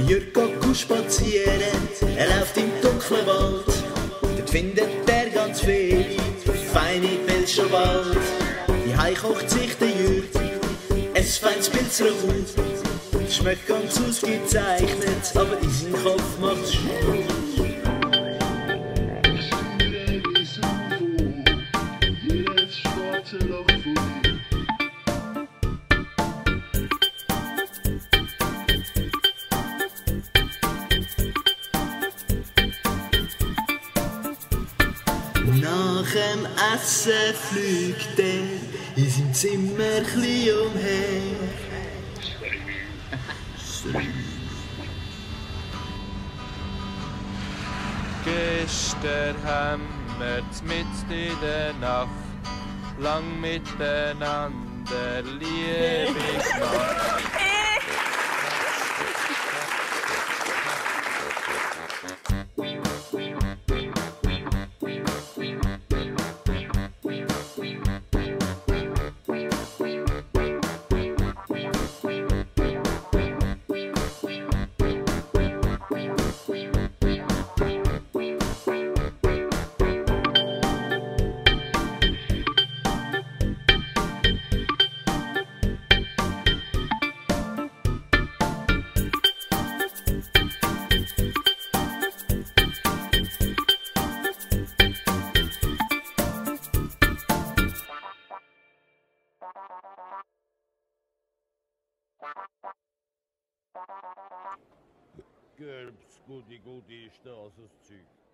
Jürg geht spazieren, er läuft im dunklen Wald. Dort findet er ganz viel feine Pilzschwald. Die Hei kocht sich der Jürg, es feines Pilzrot. Schmeckt ganz ausgezeichnet, aber in seinem Kopf macht's schwul. Nach dem Essen fliegt er in seinem Zimmerchen umher. Gestern haben wir mitten in der Nacht lang miteinander Liebe gemacht. Gelbs, gute, ist das Zeug.